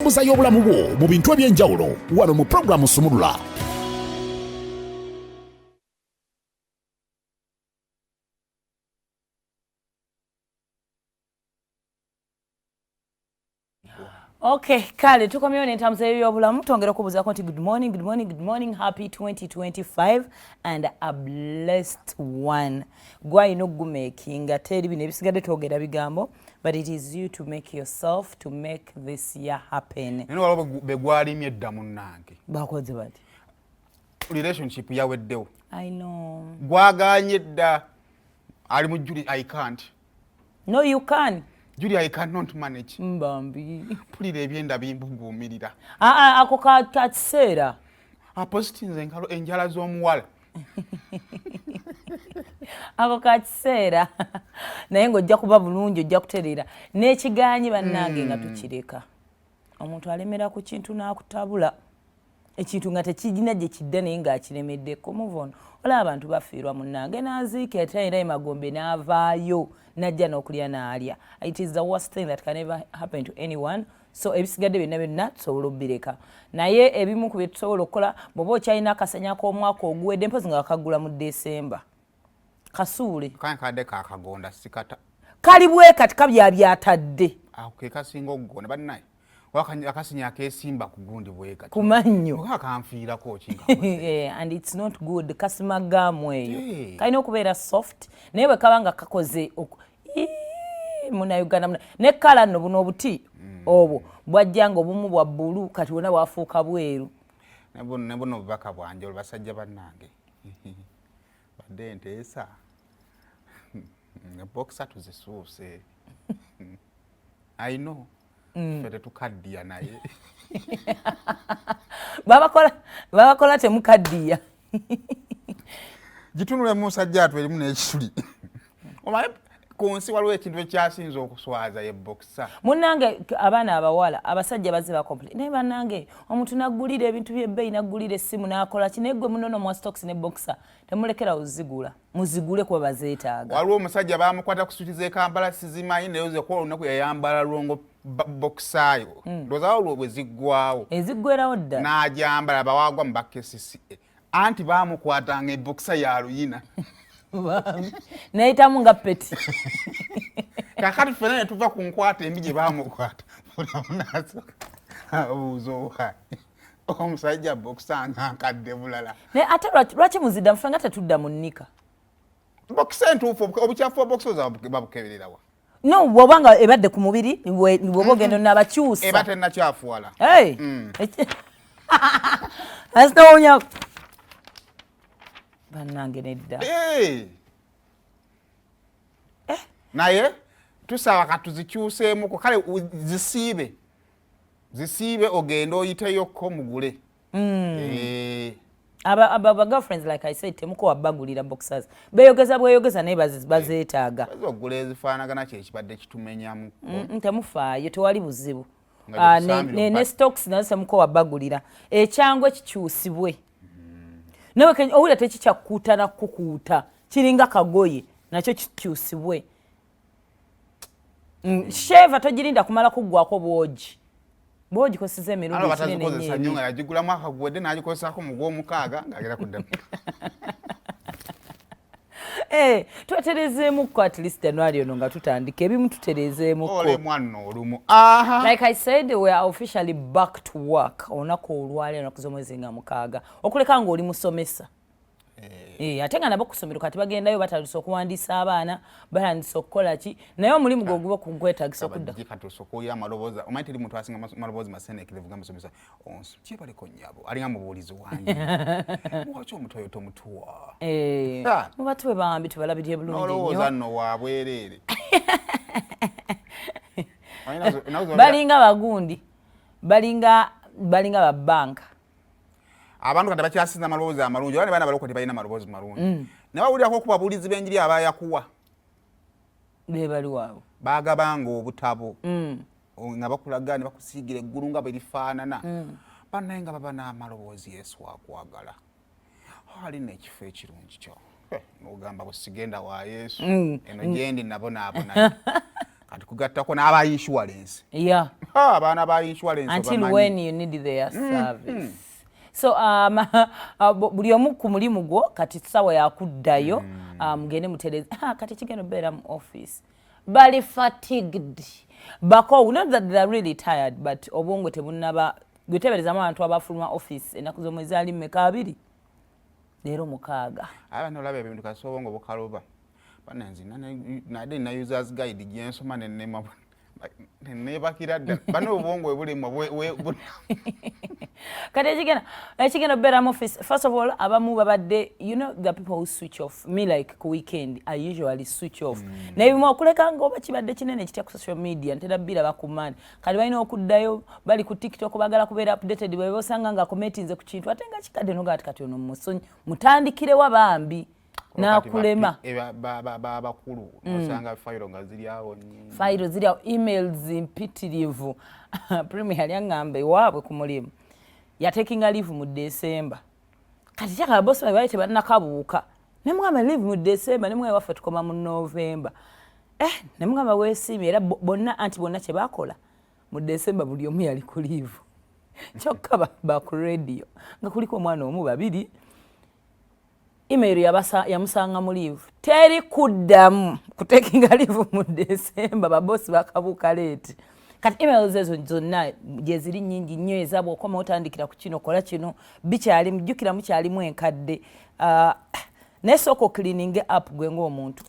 entambuza y'obulamu bwo mu bintu eby'enjawulo wano mu pulogulaamu Sumulula. Okay, kale tukomyewo n'entambuza y'ebyobulamu twongera okubuuzaako nti good morning, happy 2025 and a blessed one. Gwalina okugumakinga teri bino ebisigadde twogera bigambo, but it is you to make yourself to make this year happen. Nino waliwo begwalimye edda munnange. Bakoze bati? Relationship yaweddewo. I know. Gwaganye edda ali mu Julie, I can't. No, you can. Julie, I cannot manage. Mbambi. Pulira ebyenda bimbuguumirira. Ako ka kiseera. Apositinze enjala z'omuwala. Ako ka kiseera. Naye ng'ojja kuba bulungi, ojja kutereera. N'ekigaanyi bannange nga tukireka. Omuntu alemera ku kintu n'akutabula. Ekintu nga tekirina gye kidda naye ng'akiremeddeko. Move on. Olaba abantu bafiirwa munnange n'aziika era emagombe n'avaayo najja n'okulya n'alya. It is the worst thing that can ever happen to anyone. So ebisigadde byonna tusobola obbireka. Naye ebimu ku bye tusobola okukola bw'oba okyalina akasanya k'omwaka oguwedde mpozi nga wakagula mu Desemba. Kasuule. Kadde kaakagonda sikata. Kali bwe kati kabyabyatadde. Ako ke kasinga okugonda bannaye. Akasinya akeesimba ku gundi bwe kati. Ku mannyo. Kanfiirako kinga. And it's not good. Kasimagaamu eyo. Kalina okubeera soft. Naye bwe kaba nga kakoze Munnayuganda ne kala nno buno obuti obwo bwajja nga obumu bwa bbulu kati wonna bwafuuka bweru. Ne buno obubaka bwanje olubasajja bannange. Badde nteesa. Boxa tuzisuuse. I know. Fete tukaddiya naye. Babakola temukaddiya. Gitunule musajja atu erimu n'ekituli. Omaye ku nsi waliwo ekintu ekyasinza okuswaza ye boxa. Munnange abaana abawala abasajja baziba complete. Naye bannange omuntu naggulira ebintu by'ebbeeyi naggulira essimu n'akola ki naye ggwe munono mwa stocks ne boxa temulekera uzigula. Muzigule kuba bazeetaaga. Waliwo omusajja baamukwata ku suti z'e Kampala sizimanyi naye oze kuba olunaku yayambala longo boxayo. Ndowooza olwo bwe ziggwawo. Eziggwerawo dda. N'agyambala bawaagwa mu bakesisi. Anti baamukwatanga eboxa ya luyina. Nayitamu nga peti. Kakati ffenna ne tuva ku nkwata embi gye baamukwata. Obuuzo omusajja boxa nga nkadde bulala. Naye ate lwaki muzidda mufe nga tetudda mu nnika? Boxa entuufu obukyafu bwa boxa babukeberera wa? No, bw'obanga ebadde ku mubiri bw'oba ogenda n'abakyusa. Eba tennakyafuwala. Asitawunya bannange nedda. Naye tusaba katuzikyuseemuko kale zisiibe ogenda oyiteyokko mugule. Aba girlfriends like I said temuko bagulira boxers. Beyogeza naye bazeetaaga. Ogula ezifaanagana kyekibadde kitumenyamu. Temufaayo tewali buzibu. Ne stocks nazo temuko bagulira. Ekyangwe kikyusibwe. Nawe owulira tekikyakukuuta na kukuuta. Kiringa kagoye nakyo kikyusibwe. Sheva togirinda kumala kuggwako bwogi. Bwogi kosize emirundi kinene nnyo. Batazikozesa nnyo nga yagigula mwaka guwedde n'agikozesako mu gw'omukaaga ng'agera kudda. Tweterezeemukko at least January ono nga tutandika ebimu tuterezeemukko. Ole mwana olumu. Like I said, we are officially back to work. Olunaku olwaleero ennaku z'omwezi nga mukaaga. Okuleka ng'oli musomesa. Ate nga nabo ku ssomero kati bagendayo batandise okuwandiisa abaana batandise okukola ki naye omulimu gwe guba gwetaagisa okudda. Katosokoya amaloboozi omanyi teri muntu asinga amaloboozi maseneekerevu gamusomesa kyebaleko nnyabo alinga mubuulizi wange lwaki omutoyo tomutuwa mubatuwe bambi tubalabirye bulungi nnyo nolowooza nno wa bwereere balinga bagundi balinga babbanka. Abantu kati bakyasinza amaloboozi amalungi abandi baana balokole balina amaloboozi malungi ne bawulirako okubabuulizi b'enjiri abayakuwa be bali waabo baagabanga obutabo nga bakulaga ne bakusiigira eggulu nga bwe lifaanana bannaye nga baba n'amaloboozi Yesu akwagala alina ekifo ekirungi kyo n'ogamba bwe sigenda wa Yesu eno gyendi nabonaabona kati kugattako n'aba insurance yeah abaana ba insurance until when you need their service so buli omu ku mulimu gwo kati sawa yakuddayo mugende mutereze kati kigenda beera mu office bali fatigued bako not that they are really tired but obwongo tebunaba gwetebereza abantu abafuluma office enaku z'omwezi ali mmeka abiri leero 6 abantu olaba ebintu kasi obwongo bukaluba bananzi nade na users guide gyensoma nenema nebakira dda bano obwongo ebulema kati ekigenda beera mu office first of all abamu babadde you know the people who switch off me like ku weekend I usually switch off nebimu okuleka nga oba kibadde kinene kitya ku social media ntera bbira bakumani kati balina okuddayo bali ku TikTok bagala kubeera updated bwe bosanga nga commentinze ku kintu ate nga kikadde nogati kati ono musonyi mutandikirewo bambi nakulema bakulu osanga file nga ziri awo file ziri awo emails impitirivu premier yangambe waabwe ku mulimu yatekinga leave mu December kati kyaka boss babaye tebanakabuuka nemugamba leave mu December nemwe waffe tukoma mu November nemugamba weesiimye era bonna anti bonna kye bakola mu December buli omu yali ku leave kyokka ba ku radio nga kuliko omwana omu babiri email yamusanga mu leave teri kuddamu kutekinga leave mu December babosi bakabuuka late kati emails ezo zonna gye ziri nnyingi nnyo ezabwe okoma otandikira ku kino kola kino bikyali mujjukira mukyalimu enkadde naye sooka okilininge app gwe ng'omuntu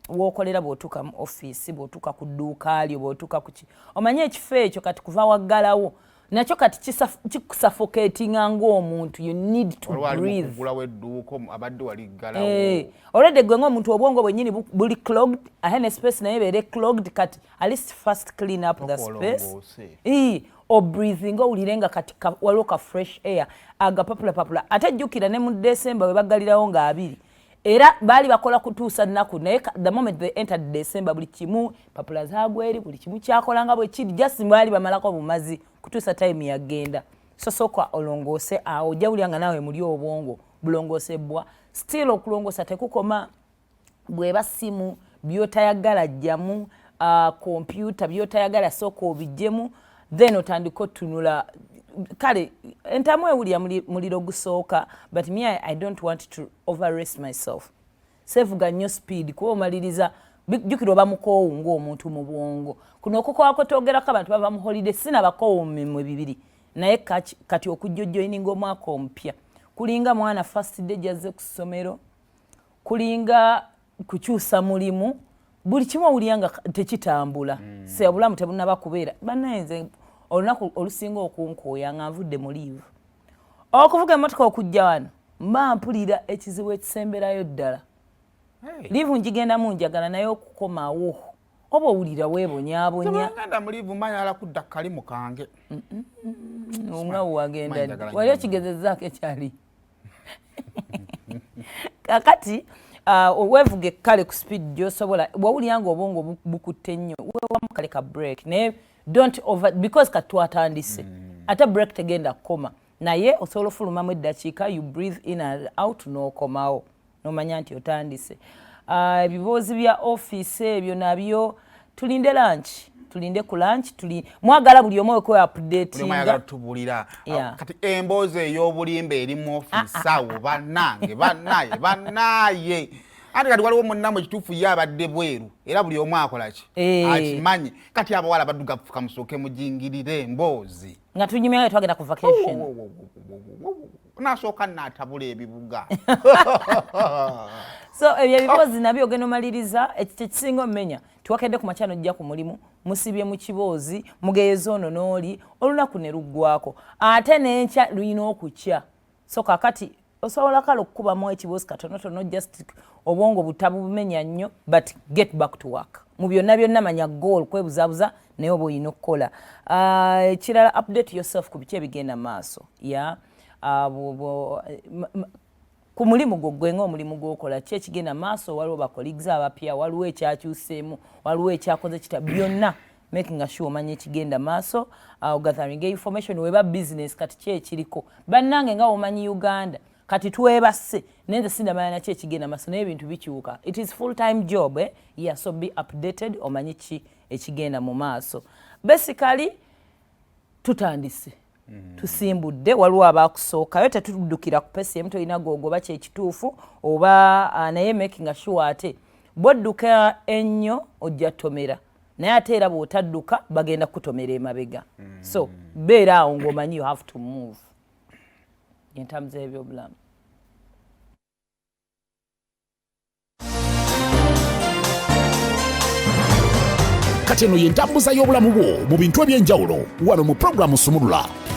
wookolera bw'otuuka mu office bw'otuuka ku dduuka lyo bw'otuuka ku ki omanye ekifo ekyo kati kuva waggalawo nakyo kati kikusuffocatinga ng'omuntu you need to breathe already gwe ng'omuntu obwongo bwennyini buli clogged ahene space naye beere clogged kati at least first clean up the space obreathing owulire nga kati waliwo ka fresh air agapapulapapula ate jjukira ne mu December we baggalirawo nga 2 era baali bakola kutuusa nnaku naye the moment they entered December buli kimu papula zaagweri buli kimu kyakolanga bwe kiri just baali bamalako bumazi kutuusa time yagenda so sooka olongoose awo ojja bulyanga naawe muli obwongo bulongoosebwa still okulongoosa tekukoma bweba simu byotayagala jjamu kompyuta byotayagala sooka obijjemu then otandika otunula kale entamu ewulya muliro gusooka but me I don't want to overrest myself sevuga nnyo speed kuba omaliriza jjukira oba mukoowu ng'omuntu mu bwongo kuno okukoowako twogerako abantu bava mu holiday sinabakoowu mu mimwe bibiri naye kati okujjojoyininga omwaka omupya kulinga mwana first day jazze ku ssomero kulinga kukyusa mulimu buli kimu owulira nga tekitambula se obulamu tebunaba kubeera bannayenze olunaku olusinga okunkooya nga nvudde mu leave okuvuga emmotoka okujja wano mba mpulira ekizibu ekisemberayo ddala leave njigendamu njagala naye okukomawo oba owulira weebonyaabonya mayala kudda kalimu kange omwawo wagenda wali okigezezaako ekyali kakati weevuge kale ku speed gyosobola bwawulira nga obwongo bukutte nnyo weewamu kale ka break naye don't over because katwatandise ate break tegenda kukoma naye osobola ofulumamu eddakiika you breathe in and out n'okomawo nomanya nti otandise ebiboozi bya office ebyo nabyo tulinde lunch tulinde ku lunch mwagala buli omu okwe updatinga tubulira kati emboozi ey'obulimba eri mu office awo bannange bannaye ate kati waliwo munnamu ekituufu ye abadde bweru era buli omu akola ki akimanyi kati abawala badduga kufuka musooke mujingirire emboozi nga tunyumya nga twagenda ku vacation nasooka naatabula ebibuga so ebyo ebiboozi nabyo ogenda omaliriza ekisinga omumenya tiwakedde ku makyano ojja ku mulimu musibye mu kiboozi mugeeza ono n'oli olunaku ne luggwako ate n'enkya luyina okukya so kakati osobola kale okukubamu ekiboozi katonotono just obwongo butabumenya nnyo but get back to work mu byonna byonna manya goal kwebuzaabuza naye oba olina okukola ekirala update yourself ku biki ebigenda maaso ku mulimu gwe ng'omulimu gw'okola ki ekigenda maaso waliwo bacolleagues abapya waliwo ekyakyuseemu waliwo ekyakoze kita byonna making sure omanya ekigenda maaso gathering information weba business kati ki ekiriko bannange nga omanyi Uganda kati twebase nenze sindamanya naki ekigenda maaso naye ebintu bikyuka. It is full time job yeah, so be updated omanyi ki ekigenda mu maaso. Basically tutandise tusimbudde waliwo abakusookayo tetuddukira ku pesi emu tolina googoba kyekituufu oba naye making sure ate bwodduka ennyo ojja tomera naye ate era bw'otadduka bagenda kutomera emabega. So beera awo ng'omanyi you have to move in terms y'ebyobulamu. kati eno y'entambuza y'obulamu bwo mu bintu eby'enjawulo wano mu pulogulaamu Sumulula.